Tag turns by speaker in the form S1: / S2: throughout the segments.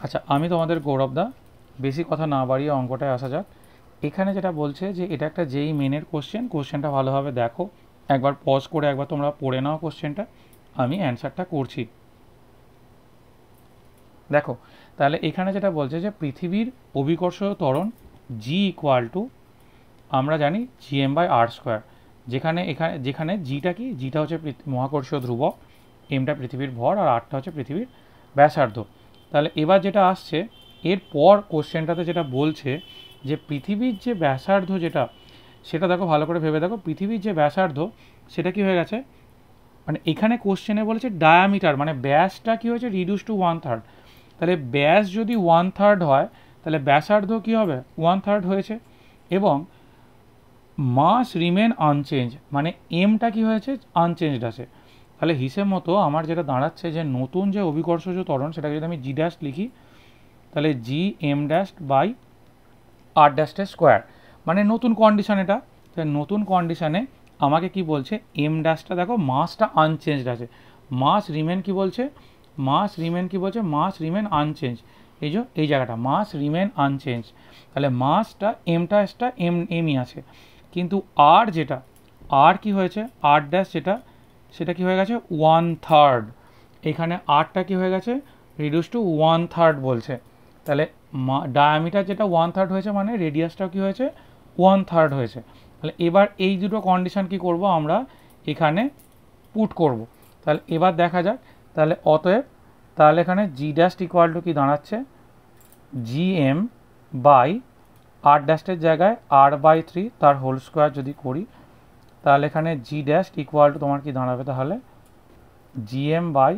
S1: আচ্ছা, আমি তোমাদের গৌরবদা, বেশি কথা না বাড়িয়ে অঙ্কটায় আসা যাক। এখানে যেটা বলছে যে এটা একটা যেই মেনের কোশ্চেনটা ভালোভাবে দেখো, একবার পজ করে একবার তোমরা পড়ে নাও কোশ্চেনটা, আমি অ্যান্সারটা করছি। দেখো, তাহলে এখানে যেটা বলছে যে পৃথিবীর অভিকর্ষ ত্বরণ জি ইকুয়াল টু, আমরা জানি জিএম বাই আর স্কোয়ার, যেখানে জিটা কি, জিটা হচ্ছে মহাকর্ষীয় ধ্রুবক, এমটা পৃথিবীর ভর আর আরটা হচ্ছে পৃথিবীর ব্যাসার্ধ। তাহলে এবার যেটা আসছে এরপর কোশ্চেনটাতে যেটা বলছে যে পৃথিবীর যে ব্যাসার্ধ যেটা, সেটা দেখো ভালো করে ভেবে দেখো, পৃথিবীর যে ব্যাসার্ধ সেটা কি হয়ে গেছে, মানে এখানে কোশ্চেনে বলেছে ডায়ামিটার, মানে ব্যাসটা কি হয়েছে রিডিউস টু 1/3। তাহলে ব্যাস যদি 1/3 হয় তাহলে ব্যাসার্ধ কি হবে 1/3 হয়েছে, এবং মাস রিমেন আনচেঞ্জ, মানে এমটা কি হয়েছে আনচেঞ্জড আছে। তাহলে হিসেব মতো আমার যেটা দাঁড়াচ্ছে যে নতুন যে অভিকর্ষজ ত্বরণ সেটাকে যদি আমি জি ড্যাশ লিখি, তাহলে জি এম ড্যাশ বাই আর ড্যাশের স্কোয়ার, মানে নতুন কন্ডিশন এটা। তাহলে নতুন কন্ডিশানে আমাকে কি বলছে, এম ড্যাশটা দেখো মাসটা আনচেঞ্জড আছে, মাস রিমেন কি বলছে, মাস রিমেন আনচেঞ্জ, এই যে এই জায়গাটা মাস রিমেন আনচেঞ্জ। তাহলে মাসটা এমটা এমই আছে, কিন্তু আর যেটা, আর কি হয়েছে, আর ড্যাশ যেটা, সেটা কি হয়ে গেছে 1/3। এখানে আরটা কি হয়ে গেছে রিডিউস টু 1/3 বলছে। তাহলে ডায়ামিটার যেটা 1/3 হয়েছে, মানে রেডিয়াসটাও কি হয়েছে 1/3 হয়েছে। তাহলে এবার এই দুটো কন্ডিশন কি করব আমরা এখানে পুট করব। তাহলে এবার দেখা যাক, তাহলে অতএব তাহলে এখানে জি ড্যাশ ইকুয়াল টু কি দাঁড়াচ্ছে, জি এম বাই আর ড্যাশের জায়গায় r/3 তার হোল স্কোয়ার যদি করি, তাহলে এখানে জি ড্যাশ ইকুয়াল টু তোমার কি দাঁড়াবে, তাহলে GM by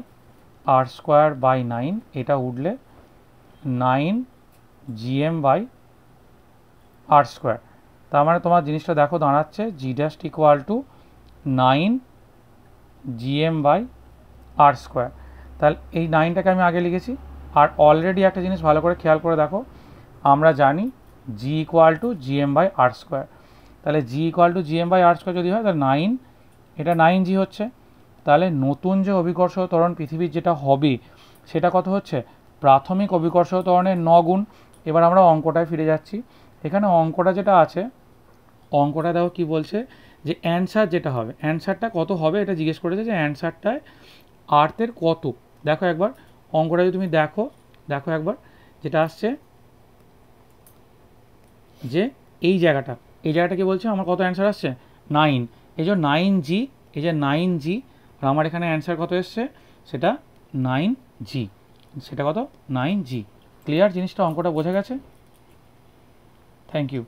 S1: R square by 9, এটা উঠলে 9 জিএম বাই আর স্কোয়ার। তার মানে তোমার জিনিসটা দেখো দাঁড়াচ্ছে G dash equal to 9 GM by R square. তাহলে এই 9টাকে আমি আগে লিখেছি, আর অলরেডি একটা জিনিস ভালো করে খেয়াল করে দেখো, আমরা জানি G equal to GM by R square. তাহলে G equal to GM by R square যদি হয় তাহলে 9, এটা 9g হচ্ছে। তাহলে নতুন যে অভিকর্ষ ত্বরণ পৃথিবীর যেটা হবে সেটা কত হচ্ছে, প্রাথমিক অভিকর্ষ ত্বরণের 9 গুণ। এবার আমরা অঙ্কটায় ফিরে যাচ্ছি। এখানে অঙ্কটা যেটা আছে, অঙ্কটা দেখো কি বলছে যে অ্যান্সার যেটা হবে, অ্যান্সারটা কত হবে এটা জিজ্ঞেস করেছে, যে অ্যান্সারটায় আর্থের কত। দেখো একবার অঙ্কটা যদি তুমি দেখো, দেখো একবার যেটা আসছে যে এই জায়গাটা কি বলছে, আমার কত অ্যান্সার আসছে 9, এই যে 9g, এই যে 9g, আর আমার এখানে অ্যান্সার কত এসছে, সেটা 9g, সেটা কত 9g। ক্লিয়ার জিনিসটা, অঙ্কটা বোঝা গেছে? Thank you.